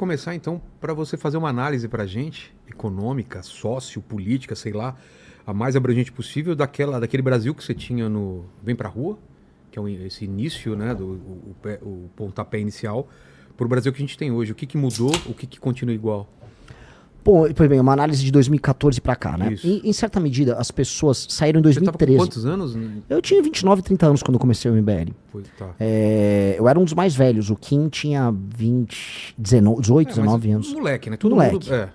Começar então para você fazer uma análise para a gente, econômica, sociopolítica, sei lá, a mais abrangente possível daquele Brasil que você tinha no Vem Pra Rua, que é esse início, né, o pontapé inicial, para o Brasil que a gente tem hoje. O que mudou, o que continua igual? Bom, pois bem, uma análise de 2014 pra cá, né? Isso. Em certa medida, as pessoas saíram em Você tava com 2013. quantos anos? Eu tinha 29, 30 anos quando eu comecei o MBL. Tá. Eu era um dos mais velhos. O Kim tinha 18, 19 anos. Moleque, né? Todo Moleque. mundo...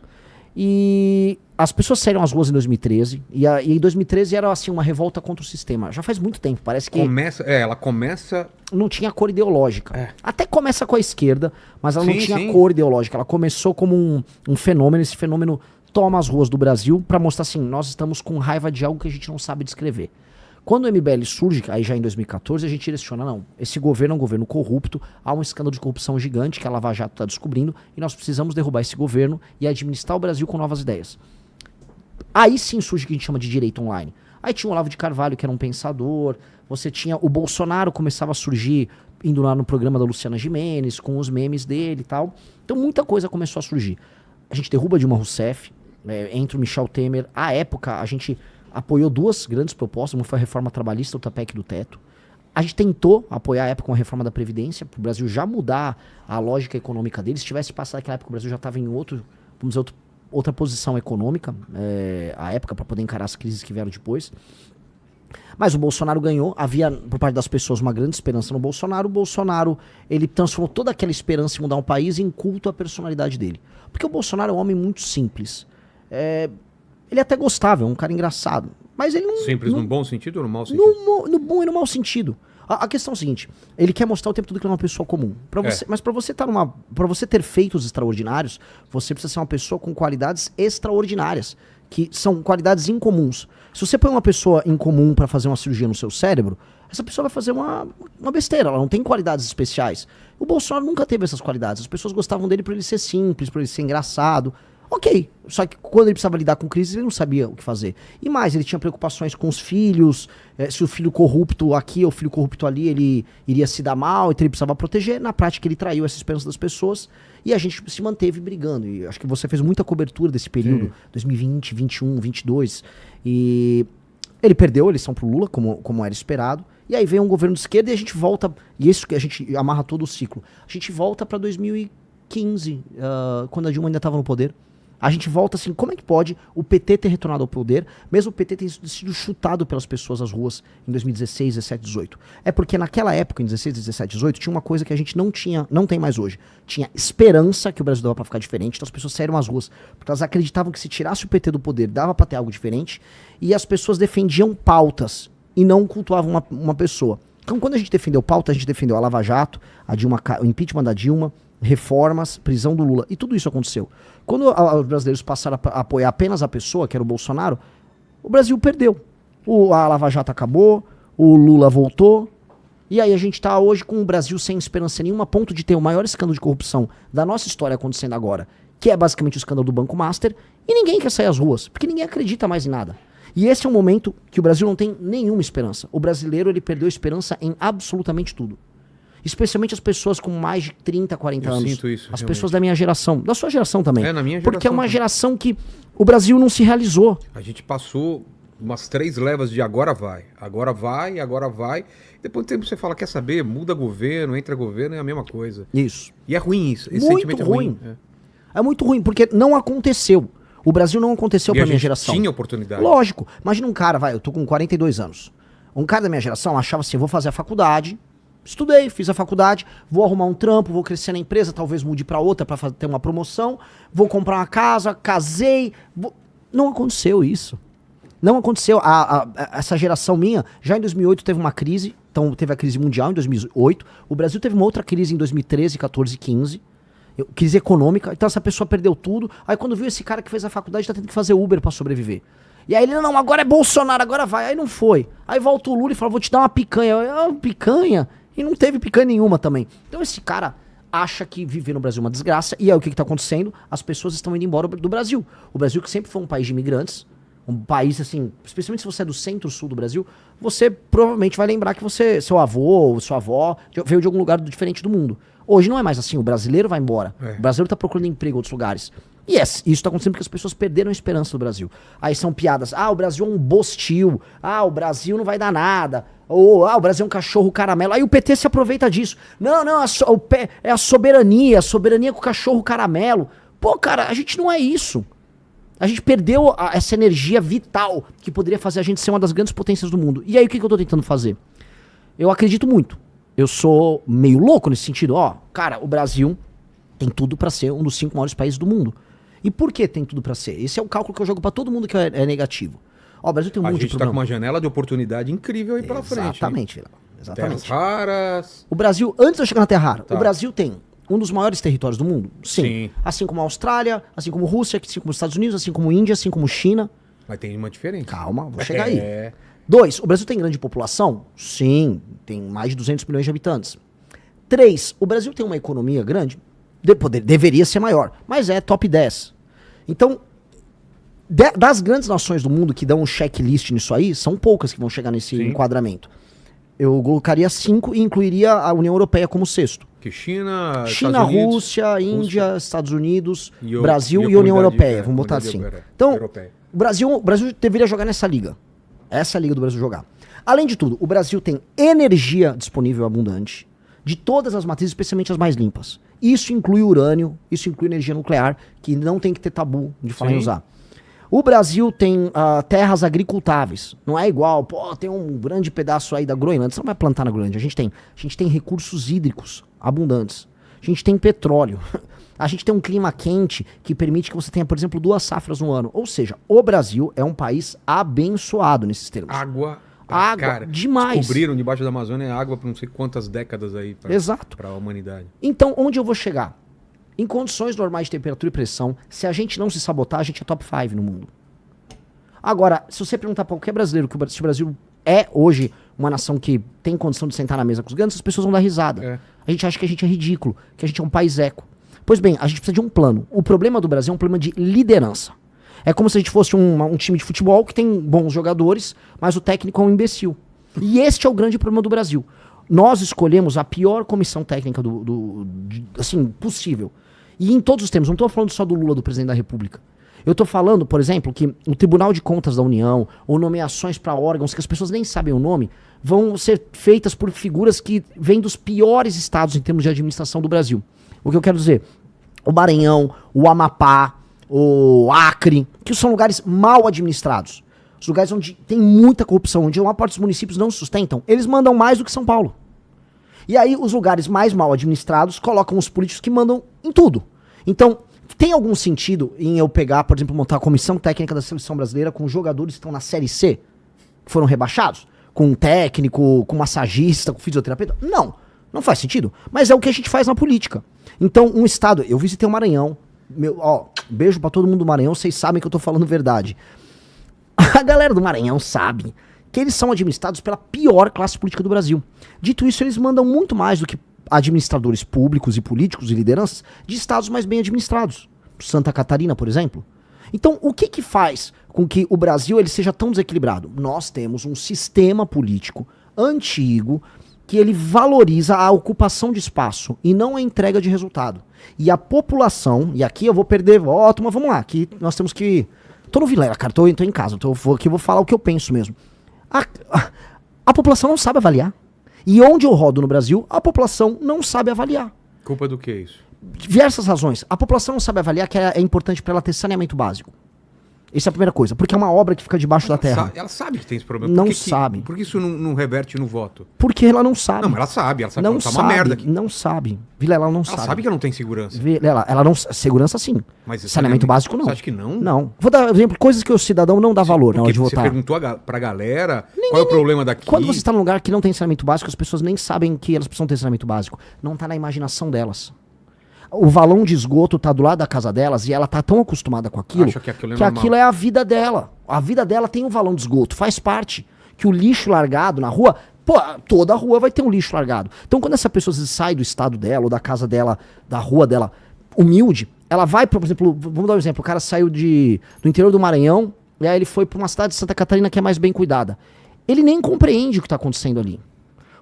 E as pessoas saíram às ruas em 2013. E em 2013 era assim uma revolta contra o sistema. Já faz muito tempo, parece que Ela começa... não tinha cor ideológica. É. Até começa com a esquerda, mas ela não Sim, tinha sim. cor ideológica. Ela começou como um fenômeno. Esse fenômeno toma as ruas do Brasil pra mostrar assim, nós estamos com raiva de algo que a gente não sabe descrever. Quando o MBL surge, aí já em 2014, a gente direciona, não, esse governo é um governo corrupto, há um escândalo de corrupção gigante que a Lava Jato está descobrindo, e nós precisamos derrubar esse governo e administrar o Brasil com novas ideias. Aí sim surge o que a gente chama de direita online. Aí tinha o Olavo de Carvalho, que era um pensador, você tinha o Bolsonaro, começava a surgir, indo lá no programa da Luciana Gimenez, com os memes dele e tal. Então muita coisa começou a surgir. A gente derruba Dilma Rousseff, entra o Michel Temer. À época, a gente apoiou duas grandes propostas, uma foi a reforma trabalhista, outra PEC do teto. A gente tentou apoiar à época uma reforma da Previdência, para o Brasil já mudar a lógica econômica dele. Se tivesse passado aquela época, o Brasil já estava em outra posição econômica, à época, para poder encarar as crises que vieram depois. Mas o Bolsonaro ganhou, havia por parte das pessoas uma grande esperança no Bolsonaro. O Bolsonaro, ele transformou toda aquela esperança em mudar um país em culto à personalidade dele. Porque o Bolsonaro é um homem muito simples. Ele é até gostável, é um cara engraçado. Mas ele não... Simples não, no bom sentido ou no mau sentido? no bom e no mau sentido. A questão é a seguinte, ele quer mostrar o tempo todo que ele é uma pessoa comum. Mas pra você ter feitos extraordinários, você precisa ser uma pessoa com qualidades extraordinárias, que são qualidades incomuns. Se você põe uma pessoa incomum pra fazer uma cirurgia no seu cérebro, essa pessoa vai fazer uma besteira, ela não tem qualidades especiais. O Bolsonaro nunca teve essas qualidades, as pessoas gostavam dele por ele ser simples, por ele ser engraçado. Ok, só que quando ele precisava lidar com crise, ele não sabia o que fazer. E mais, ele tinha preocupações com os filhos, se o filho corrupto aqui ou o filho corrupto ali, ele iria se dar mal, então ele precisava proteger. Na prática, ele traiu essa esperança das pessoas e a gente se manteve brigando. E acho que você fez muita cobertura desse período, 2020, 21, 22. E ele perdeu a eleição pro Lula, como era esperado. E aí vem um governo de esquerda e a gente volta, e isso que a gente amarra todo o ciclo. A gente volta pra 2015, quando a Dilma ainda estava no poder. A gente volta assim, como é que pode o PT ter retornado ao poder, mesmo o PT ter sido chutado pelas pessoas às ruas em 2016, 17, 18? É porque naquela época, em 16, 17, 18, tinha uma coisa que a gente não tem mais hoje. Tinha esperança que o Brasil dava pra ficar diferente, então as pessoas saíram às ruas, porque elas acreditavam que se tirasse o PT do poder, dava pra ter algo diferente, e as pessoas defendiam pautas e não cultuavam uma pessoa. Então quando a gente defendeu pauta, a gente defendeu a Lava Jato, o impeachment da Dilma, reformas, prisão do Lula, e tudo isso aconteceu. Quando os brasileiros passaram a apoiar apenas a pessoa, que era o Bolsonaro, o Brasil perdeu. A Lava Jato acabou, o Lula voltou, e aí a gente tá hoje com o Brasil sem esperança nenhuma, a ponto de ter o maior escândalo de corrupção da nossa história acontecendo agora, que é basicamente o escândalo do Banco Master, e ninguém quer sair às ruas, porque ninguém acredita mais em nada. E esse é um momento que o Brasil não tem nenhuma esperança. O brasileiro, ele perdeu esperança em absolutamente tudo. Especialmente as pessoas com mais de 30, 40 anos. Sinto isso, as realmente. pessoas da minha geração. Da sua geração também. Na minha geração. Porque é uma também. geração que o Brasil não se realizou. A gente passou umas 3 levas de agora vai. Agora vai, agora vai. Depois do tempo você fala, quer saber? Muda governo, entra governo, é a mesma coisa. Isso. E é ruim isso. Esse Muito sentimento ruim. é ruim. É muito ruim, porque não aconteceu. O Brasil não aconteceu E pra a minha gente geração. tinha oportunidade. Lógico. Imagina um cara, eu tô com 42 anos. Um cara da minha geração achava assim, vou fazer a faculdade, estudei, fiz a faculdade, vou arrumar um trampo, vou crescer na empresa, talvez mude pra outra pra ter uma promoção, vou comprar uma casa, casei. Não aconteceu isso. Não aconteceu. Essa geração minha, já em 2008 teve uma crise, então teve a crise mundial em 2008, o Brasil teve uma outra crise em 2013, 14, 15, crise econômica, então essa pessoa perdeu tudo, aí quando viu esse cara que fez a faculdade tá tendo que fazer Uber pra sobreviver. E aí ele, não, agora é Bolsonaro, agora vai, aí não foi. Aí volta o Lula e fala, vou te dar uma picanha. Picanha? E não teve picanha nenhuma também. Então esse cara acha que viver no Brasil é uma desgraça, e é o que tá acontecendo, as pessoas estão indo embora do Brasil. O Brasil, que sempre foi um país de imigrantes, um país assim, especialmente se você é do centro-sul do Brasil, você provavelmente vai lembrar que seu avô ou sua avó veio de algum lugar diferente do mundo. Hoje não é mais assim, o brasileiro vai embora. O brasileiro tá procurando emprego em outros lugares. E isso tá acontecendo porque as pessoas perderam a esperança do Brasil. Aí são piadas, o Brasil é um bostil, o Brasil não vai dar nada, ou o Brasil é um cachorro caramelo. Aí o PT se aproveita disso. Não, é a soberania com o cachorro caramelo. Pô, cara, a gente não é isso. A gente perdeu essa energia vital que poderia fazer a gente ser uma das grandes potências do mundo. E aí o que eu tô tentando fazer? Eu acredito muito. Eu sou meio louco nesse sentido. Cara, o Brasil tem tudo pra ser um dos 5 maiores países do mundo. E por que tem tudo pra ser? Esse é o cálculo que eu jogo pra todo mundo que é negativo. O Brasil tem um monte de problema. A gente tá com uma janela de oportunidade incrível aí pela frente. Exatamente, Vilela. Exatamente. Terras raras. O Brasil, antes de eu chegar na Terra rara, o Brasil tem um dos maiores territórios do mundo? Sim. Assim como a Austrália, assim como a Rússia, assim como os Estados Unidos, assim como a Índia, assim como a China. Mas tem uma diferença. Calma, vou chegar aí. 2, o Brasil tem grande população? Sim, tem mais de 200 milhões de habitantes. 3, o Brasil tem uma economia grande? Deveria ser maior, mas é top 10. Então, das grandes nações do mundo que dão um checklist nisso aí, são poucas que vão chegar nesse enquadramento. Eu colocaria 5 e incluiria a União Europeia como 6º. Que China, Rússia, Índia, Estados Unidos, Brasil e União Europeia. Vamos botar assim. Então, o Brasil deveria jogar nessa liga. Essa é a liga do Brasil jogar. Além de tudo, o Brasil tem energia disponível abundante, de todas as matrizes, especialmente as mais limpas. Isso inclui urânio, isso inclui energia nuclear, que não tem que ter tabu de falar em usar. O Brasil tem terras agricultáveis. Não é igual, tem um grande pedaço aí da Groenlândia. Você não vai plantar na Groenlândia. A gente tem recursos hídricos abundantes. A gente tem petróleo. A gente tem um clima quente que permite que você tenha, por exemplo, 2 safras no ano. Ou seja, o Brasil é um país abençoado nesses termos. Água, cara, demais. Descobriram debaixo da Amazônia água por não sei quantas décadas aí para a humanidade. Então, onde eu vou chegar? Em condições normais de temperatura e pressão, se a gente não se sabotar, a gente é top 5 no mundo. Agora, se você perguntar para qualquer brasileiro se o Brasil é hoje uma nação que tem condição de sentar na mesa com os grandes, as pessoas vão dar risada. A gente acha que a gente é ridículo, que a gente é um país eco. Pois bem, a gente precisa de um plano. O problema do Brasil é um problema de liderança. É como se a gente fosse um time de futebol que tem bons jogadores, mas o técnico é um imbecil. E este é o grande problema do Brasil. Nós escolhemos a pior comissão técnica assim, possível. E em todos os termos, não estou falando só do Lula, do presidente da República. Eu estou falando, por exemplo, que o Tribunal de Contas da União, ou nomeações para órgãos que as pessoas nem sabem o nome, vão ser feitas por figuras que vêm dos piores estados em termos de administração do Brasil. O que eu quero dizer? O Maranhão, o Amapá, o Acre, que são lugares mal administrados. Os lugares onde tem muita corrupção, onde uma parte dos municípios não sustentam, eles mandam mais do que São Paulo. E aí os lugares mais mal administrados colocam os políticos que mandam em tudo. Então, tem algum sentido em eu pegar, por exemplo, montar a comissão técnica da seleção brasileira com jogadores que estão na Série C, que foram rebaixados? Com um técnico, com massagista, com fisioterapeuta? Não faz sentido. Mas é o que a gente faz na política. Então, um estado... Eu visitei o Maranhão. Beijo pra todo mundo do Maranhão, vocês sabem que eu tô falando verdade. A galera do Maranhão sabe que eles são administrados pela pior classe política do Brasil. Dito isso, eles mandam muito mais do que administradores públicos e políticos e lideranças de estados mais bem administrados. Santa Catarina, por exemplo. Então, o que faz com que o Brasil ele seja tão desequilibrado? Nós temos um sistema político antigo que ele valoriza a ocupação de espaço e não a entrega de resultado. E a população, e aqui eu vou perder voto, mas vamos lá, aqui nós temos que... Tô no Vilela, cara, tô em casa, aqui eu vou falar o que eu penso mesmo. A população não sabe avaliar. E onde eu rodo no Brasil, a população não sabe avaliar. Culpa do que é isso? Diversas razões. A população não sabe avaliar que é importante para ela ter saneamento básico. Essa é a primeira coisa, porque é uma obra que fica debaixo da terra. Ela sabe que tem esse problema. Não sabe. Por que isso não reverte no voto? Porque ela não sabe. Não, mas ela sabe não que tá sabe, uma merda aqui. Não sabe. Vilela, ela não sabe. Ela sabe que ela não tem segurança. Vilela, ela não... Segurança sim. Mas saneamento básico não. Você acha que não? Não. Vou dar exemplo, coisas que o cidadão não dá valor na hora de votar. Você perguntou pra galera qual é o problema daqui. Quando você está num lugar que não tem saneamento básico, as pessoas nem sabem que elas precisam ter saneamento básico. Não tá na imaginação delas. O valão de esgoto tá do lado da casa delas e ela tá tão acostumada com aquilo que aquilo é a vida dela. A vida dela tem um valão de esgoto, faz parte. Que o lixo largado na rua, toda a rua vai ter um lixo largado. Então quando essa pessoa sai do estado dela ou da casa dela, da rua dela, humilde, ela vai, por exemplo, vamos dar um exemplo, o cara saiu do interior do Maranhão e aí ele foi pra uma cidade de Santa Catarina que é mais bem cuidada. Ele nem compreende o que tá acontecendo ali.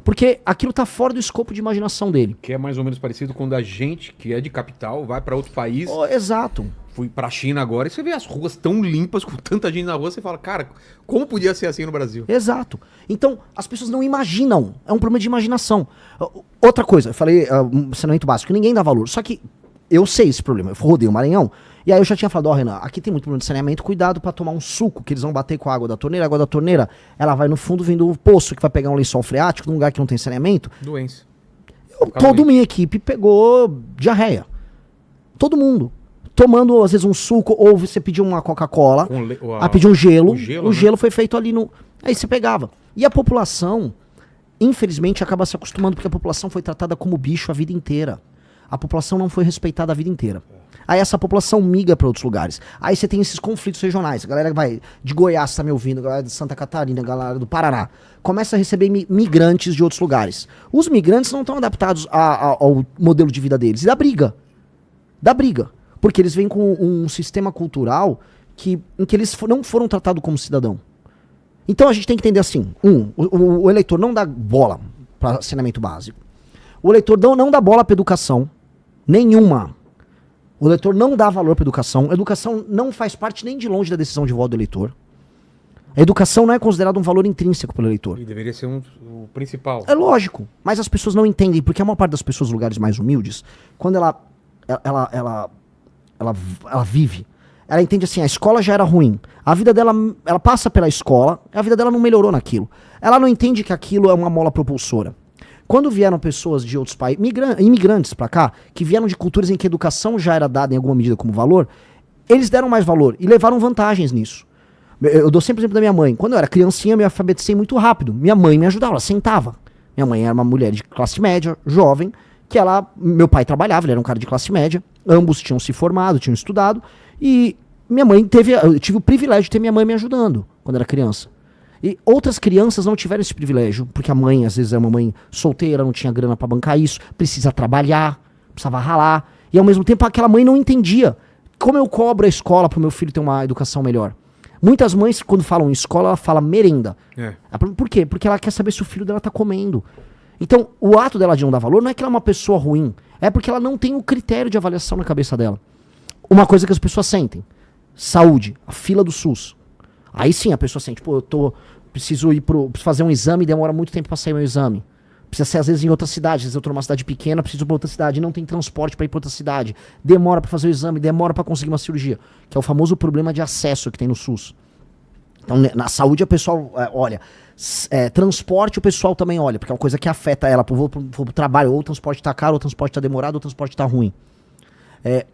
Porque aquilo tá fora do escopo de imaginação dele. Que é mais ou menos parecido quando a gente, que é de capital, vai para outro país. Exato. Fui pra China agora e você vê as ruas tão limpas, com tanta gente na rua, você fala, cara, como podia ser assim no Brasil? Exato. Então, as pessoas não imaginam. É um problema de imaginação. Outra coisa, eu falei, saneamento básico, ninguém dá valor. Só que eu sei esse problema. Eu rodei o Maranhão, e aí eu já tinha falado, Renan, aqui tem muito problema de saneamento, cuidado pra tomar um suco, que eles vão bater com a água da torneira, ela vai no fundo vindo do poço, que vai pegar um lençol freático, num lugar que não tem saneamento. Doença. Toda minha equipe pegou diarreia. Todo mundo. Tomando, às vezes, um suco, ou você pediu uma Coca-Cola, pediu um gelo. O gelo foi feito ali no... Aí você pegava. E a população, infelizmente, acaba se acostumando, porque a população foi tratada como bicho a vida inteira. A população não foi respeitada a vida inteira. Aí essa população migra para outros lugares. Aí você tem esses conflitos regionais. A galera vai de Goiás, tá me ouvindo, a galera de Santa Catarina, a galera do Paraná. Começa a receber migrantes de outros lugares. Os migrantes não estão adaptados ao modelo de vida deles. E dá briga. Dá briga. Porque eles vêm com um sistema cultural em que eles não foram tratados como cidadão. Então a gente tem que entender assim. O eleitor não dá bola para saneamento básico. O eleitor não dá bola para educação. Nenhuma. O eleitor não dá valor para educação. A educação não faz parte nem de longe da decisão de voto do eleitor. A educação não é considerada um valor intrínseco pelo eleitor. E deveria ser o principal. É lógico. Mas as pessoas não entendem, porque a maior parte das pessoas nos lugares mais humildes, quando ela vive, ela entende assim, a escola já era ruim. A vida dela, ela passa pela escola, a vida dela não melhorou naquilo. Ela não entende que aquilo é uma mola propulsora. Quando vieram pessoas de outros países, imigrantes pra cá, que vieram de culturas em que a educação já era dada em alguma medida como valor, eles deram mais valor e levaram vantagens nisso. Eu dou sempre o exemplo da minha mãe. Quando eu era criancinha, eu me alfabetizei muito rápido. Minha mãe me ajudava, ela sentava. Minha mãe era uma mulher de classe média, jovem, meu pai trabalhava, ele era um cara de classe média, ambos tinham se formado, tinham estudado, e minha mãe eu tive o privilégio de ter minha mãe me ajudando quando era criança. E outras crianças não tiveram esse privilégio, porque a mãe, às vezes, é uma mãe solteira, não tinha grana pra bancar isso, precisa trabalhar, precisava ralar, e ao mesmo tempo aquela mãe não entendia como eu cobro a escola pro meu filho ter uma educação melhor. Muitas mães, quando falam em escola, ela fala merenda. Por quê? Porque ela quer saber se o filho dela tá comendo. Então, o ato dela de não dar valor não é que ela é uma pessoa ruim, é porque ela não tem o critério de avaliação na cabeça dela. Uma coisa que as pessoas sentem, saúde, a fila do SUS. Aí sim a pessoa sente, preciso fazer um exame, demora muito tempo pra sair meu exame. Precisa ser às vezes em outra cidade, às vezes eu tô numa cidade pequena, preciso ir pra outra cidade, não tem transporte pra ir pra outra cidade. Demora pra fazer o exame, demora pra conseguir uma cirurgia, que é o famoso problema de acesso que tem no SUS. Então, na saúde, o pessoal olha. Transporte, o pessoal também olha, porque é uma coisa que afeta ela. Vou pro trabalho, ou o transporte tá caro, ou o transporte tá demorado, ou o transporte tá ruim.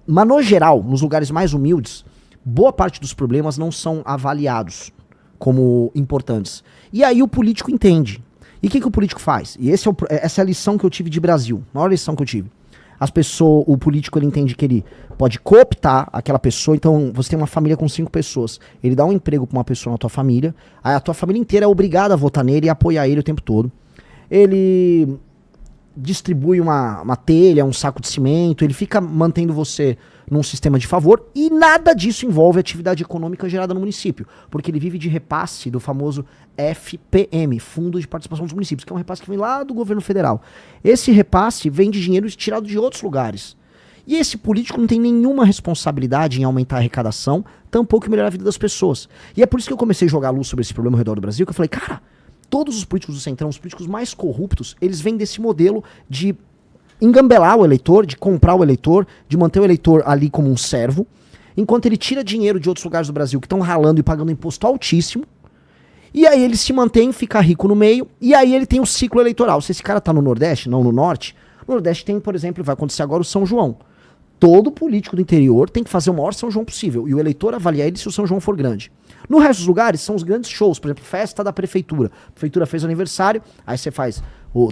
Mas, no geral, nos lugares mais humildes, boa parte dos problemas não são avaliados como importantes. E aí o político entende. E o que o político faz? E essa é a lição que eu tive de Brasil. A maior lição que eu tive. O político, ele entende que ele pode cooptar aquela pessoa. Então, você tem uma família com 5 pessoas. Ele dá um emprego pra uma pessoa na tua família. Aí a tua família inteira é obrigada a votar nele e apoiar ele o tempo todo. Ele distribui uma telha, um saco de cimento. Ele fica mantendo você num sistema de favor. E nada disso envolve atividade econômica gerada no município. Porque ele vive de repasse do famoso FPM, Fundo de Participação dos Municípios, que é um repasse que vem lá do governo federal. Esse repasse vem de dinheiro tirado de outros lugares. E esse político não tem nenhuma responsabilidade em aumentar a arrecadação, tampouco em melhorar a vida das pessoas. E é por isso que eu comecei a jogar luz sobre esse problema ao redor do Brasil, que eu falei, cara, todos os políticos do Centrão, os políticos mais corruptos, eles vêm desse modelo de engambelar o eleitor, de comprar o eleitor, de manter o eleitor ali como um servo, enquanto ele tira dinheiro de outros lugares do Brasil que estão ralando e pagando imposto altíssimo, e aí ele se mantém, fica rico no meio, e aí ele tem o ciclo eleitoral. Se esse cara tá no Nordeste, não no Norte, no Nordeste tem, por exemplo, vai acontecer agora o São João. Todo político do interior tem que fazer o maior São João possível, e o eleitor avalia ele se o São João for grande. No resto dos lugares, são os grandes shows, por exemplo, festa da prefeitura. A prefeitura fez aniversário, aí você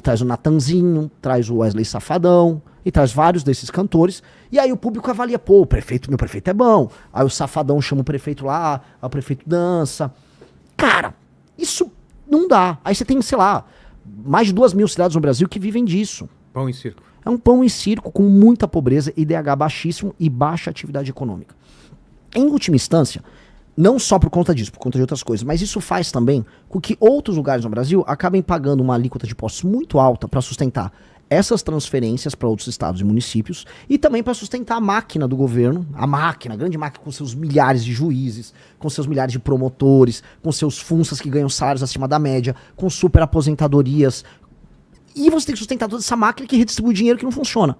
traz o Natanzinho, traz o Wesley Safadão, e traz vários desses cantores, e aí o público avalia, meu prefeito é bom. Aí o Safadão chama o prefeito lá, o prefeito dança. Cara, isso não dá. Aí você tem, sei lá, mais de 2.000 cidades no Brasil que vivem disso. Pão e circo. É um pão e circo com muita pobreza, IDH baixíssimo e baixa atividade econômica. Em última instância, Não só por conta disso, por conta de outras coisas, mas isso faz também com que outros lugares no Brasil acabem pagando uma alíquota de impostos muito alta para sustentar essas transferências para outros estados e municípios e também para sustentar a máquina do governo, a grande máquina com seus milhares de juízes, com seus milhares de promotores, com seus funsas que ganham salários acima da média, com super aposentadorias. E você tem que sustentar toda essa máquina que redistribui dinheiro que não funciona.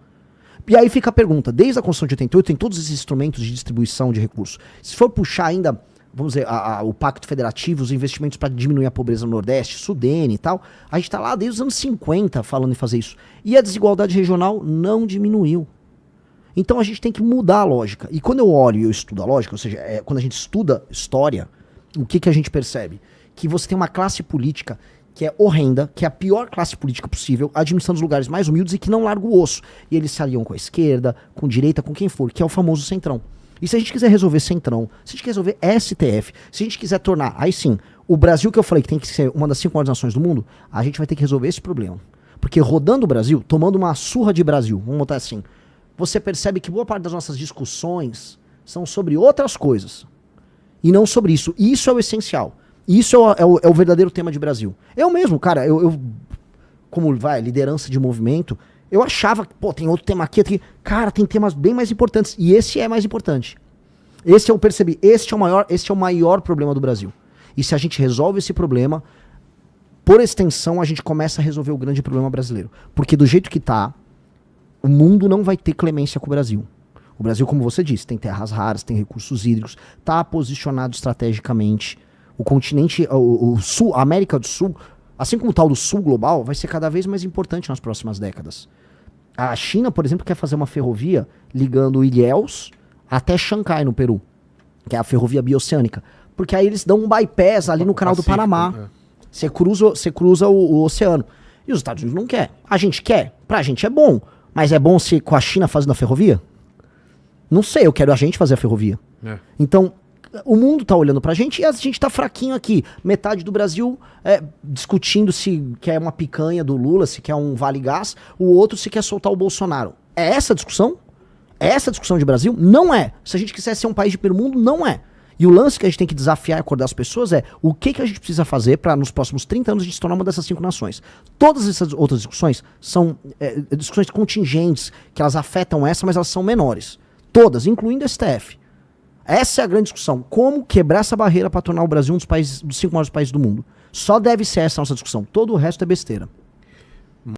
E aí fica a pergunta, desde a Constituição de 88 tem todos esses instrumentos de distribuição de recursos. Se for puxar ainda, vamos dizer, o Pacto Federativo, os investimentos para diminuir a pobreza no Nordeste, Sudene e tal, a gente está lá desde os anos 50 falando em fazer isso. E a desigualdade regional não diminuiu. Então a gente tem que mudar a lógica. E quando eu olho e eu estudo a lógica, ou seja, quando a gente estuda história, o que a gente percebe? Que você tem uma classe política que é horrenda, que é a pior classe política possível, administrando os lugares mais humildes e que não larga o osso. E eles se aliam com a esquerda, com a direita, com quem for, que é o famoso centrão. E se a gente quiser resolver centrão, se a gente quiser resolver STF, se a gente quiser tornar, aí sim, o Brasil que eu falei que tem que ser uma das 5 maiores nações do mundo, a gente vai ter que resolver esse problema. Porque rodando o Brasil, tomando uma surra de Brasil, vamos botar assim, você percebe que boa parte das nossas discussões são sobre outras coisas. E não sobre isso. E isso é o essencial. Isso é o verdadeiro tema de Brasil. Eu mesmo, cara, como liderança de movimento, eu achava que, tem outro tema aqui. Cara, tem temas bem mais importantes. E esse é mais importante. Esse eu percebi. Este é o maior problema do Brasil. E se a gente resolve esse problema, por extensão, a gente começa a resolver o grande problema brasileiro. Porque do jeito que tá, o mundo não vai ter clemência com o Brasil. O Brasil, como você disse, tem terras raras, tem recursos hídricos, tá posicionado estrategicamente. O continente, o Sul, a América do Sul, assim como o tal do Sul global, vai ser cada vez mais importante nas próximas décadas. A China, por exemplo, quer fazer uma ferrovia ligando Ilhéus até Xangai, no Peru, que é a ferrovia bioceânica. Porque aí eles dão um bypass ali no canal do Panamá. Você cruza o oceano. E os Estados Unidos não quer. A gente quer. Pra gente é bom. Mas é bom se com a China fazendo a ferrovia? Não sei, eu quero a gente fazer a ferrovia. Então, o mundo tá olhando pra gente e a gente tá fraquinho aqui. Metade do Brasil discutindo se quer uma picanha do Lula, se quer um Vale Gás, o outro se quer soltar o Bolsonaro. É essa a discussão? É essa a discussão de Brasil? Não é. Se a gente quiser ser um país de primeiro mundo, não é. E o lance que a gente tem que desafiar e acordar as pessoas é o que a gente precisa fazer para nos próximos 30 anos a gente se tornar uma dessas 5 nações. Todas essas outras discussões são discussões contingentes, que elas afetam essa, mas elas são menores. Todas, incluindo a STF. Essa é a grande discussão. Como quebrar essa barreira para tornar o Brasil um dos 5 maiores países do mundo. Só deve ser essa a nossa discussão. Todo o resto é besteira.